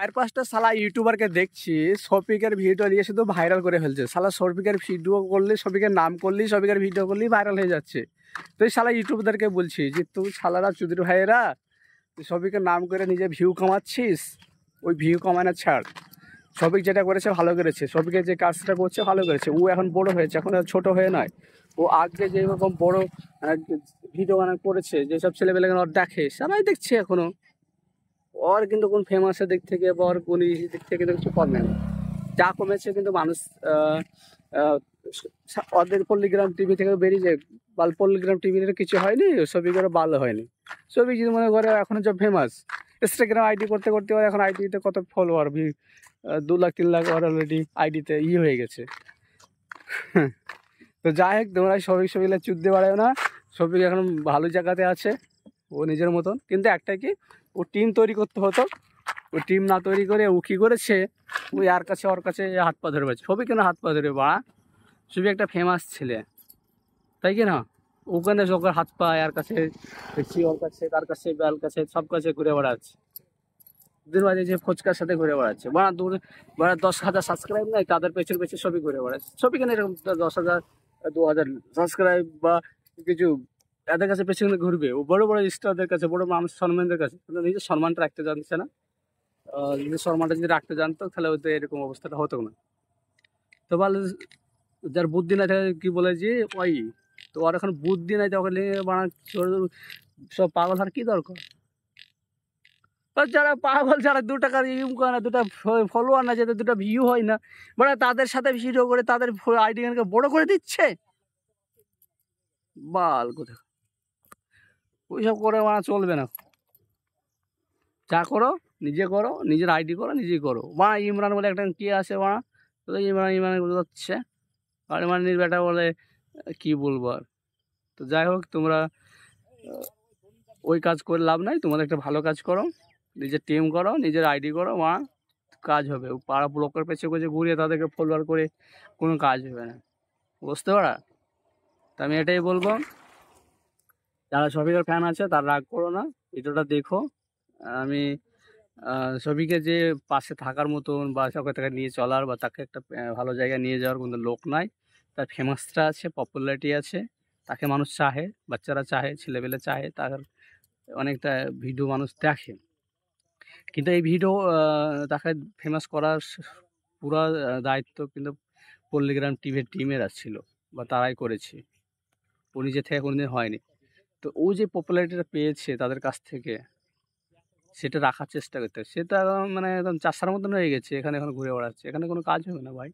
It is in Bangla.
চার পাঁচটা শালা ইউটিউবারকে দেখছি শফিকের ভিডিও দিয়ে শুধু ভাইরাল করে ফেলছে। শালা শফিকের ভিডিও করলে, শফিকের নাম করলেই, শফিকের ভিডিও করলেই ভাইরাল হয়ে যাচ্ছে। তো এই শালা ইউটিউবারদেরকে বলছি যে তুই শালারা চুদির ভাইয়েরা, তুই শফিকের নাম করে নিজে ভিউ কামাচ্ছিস, ওই ভিউ কামানো ছাড়। শফিক যেটা করেছে ভালো করেছে, শফিকের যে কাজটা করছে ভালো করেছে। ও এখন বড় হয়েছে, এখন আর ছোট হয়ে নয়। ও আগে যেরকম বড় ভিডিও বানানো করেছে, যেসব ছেলেপেলে ওর দেখে সবাই দেখছে এখনো। ওর কিন্তু কোন ফেমাসের দিক থেকে বা ওর কোন দিক থেকে কিন্তু কিছু কমে না। যা কমেছে কিন্তু মানুষ ওদের পল্লিগ্রাম টিভি থেকে বেরিয়ে যায়। পল্লিগ্রাম টিভির কিছু হয়নি, ছবি করে ভালো হয়নি। ছবি যদি মনে করে এখন যে ফেমাস, ইনস্টাগ্রাম আইডি করতে করতে ওর এখন আইডিতে কত ফলোয়ার, 2 লাখ 3 লাখ ওর অলরেডি আইডিতে হয়ে গেছে। তো যাই হোক, তোমরা ছবিগুলো চুদতে পারো না। ছবি এখন ভালো জায়গাতে আছে ও নিজের মতন, কিন্তু একটাই কি, ও টিম তৈরি করতে হতো। ও টিম না তৈরি করে ও কী করেছে, ওই ওর কাছে হাত পা ধরে পাচ্ছে। ছবি কেন হাত পা ধরে বা, ছবি একটা ফেমাস ছেলে, তাই কি না? ওখানে সকার হাত পা আর কাছে দেখছি, ওর কাছে, তার কাছে, বেল কাছে, সব কাছে ঘুরে বেড়াচ্ছে। দিন বাজে যে ফোচকার সাথে ঘুরে বেড়াচ্ছে, বাড়া দূর, বাড়া 10,000 সাবস্ক্রাইব নাই, তাদের পেছনে ছবি ঘুরে বেড়াচ্ছে। ছবি কেন এরকম 10,000 2,000 সাবস্ক্রাইব বা কিছু এদের কাছে পেছনে ঘুরবে? ও বড় বড় স্টারদের কাছে, বড় মানুষ সম্মানদের কাছে, কিন্তু নিজের সম্মানটা রাখতে জানছে না। নিজের সম্মানটা যদি রাখতে জানতো তাহলে হয়তো এরকম অবস্থাটা হতো না। তো বলে যার বুদ্ধি নাই থাকে কি বলে যে ওই, তো আর এখন বুদ্ধি নাই, তখন বানা সব পাগল হওয়ার কি দরকার? যারা পাগল, যারা 2 টাকার ইনকাম করে না, 2টা ফলোয়ার না, যাদের 2টা ভিউ হয় না, মানে তাদের সাথে ভিডিও করে তাদের আইডি বড় করে দিচ্ছে। বাল কোথায় ওইসব করে বানা চলবে না। যা করো নিজে করো, নিজের আইডি করো, নিজেই করো। বানা ইমরান বলে একটা কে আছে বানা, ইমরান হচ্ছে, আর ইমরানের বেটা বলে কি বলবো আর। তো যাই হোক, তোমরা ওই কাজ করে লাভ নাই, তোমাদের একটা ভালো কাজ করো, নিজের টিম করো, নিজের আইডি করো, কাজ হবে। পাড়া ব্লকের পেছনে ঘুরিয়ে তাদেরকে ফলোয়ার করে কোনো কাজ হবে না, বুঝতে পারা? তা আমি এটাই বলবো, যারা শফিকের ফ্যান আছে তার রাগ করো না, ভিডিওটা দেখো। আমি শফিকে যে পাশে থাকার মতন বা সবাই তাকে নিয়ে চলার বা তাকে একটা ভালো জায়গায় নিয়ে যাওয়ার কোনো লোক নাই। তার ফেমাসটা আছে, পপুলারিটি আছে, তাকে মানুষ চাহে, বাচ্চারা চাহে, ছেলেপেলে চাহে, তার অনেকটা ভিডিও মানুষ দেখে। কিন্তু এই ভিডিও তাকে ফেমাস করার পুরো দায়িত্ব কিন্তু পল্লিগ্রাম টিভির টিমের ছিল বা তারাই করেছে, ও নিজে থেকে কোনোদিন হয়নি। তো ও যে পপুলারিটিটা পেয়েছে তাদের কাছ থেকে, সেটা রাখার চেষ্টা করতে হবে। সেটা মানে একদম চাষার মতন হয়ে গেছে, এখানে এখন ঘুরে বেড়াচ্ছে, এখানে কোনো কাজ হবে না ভাই।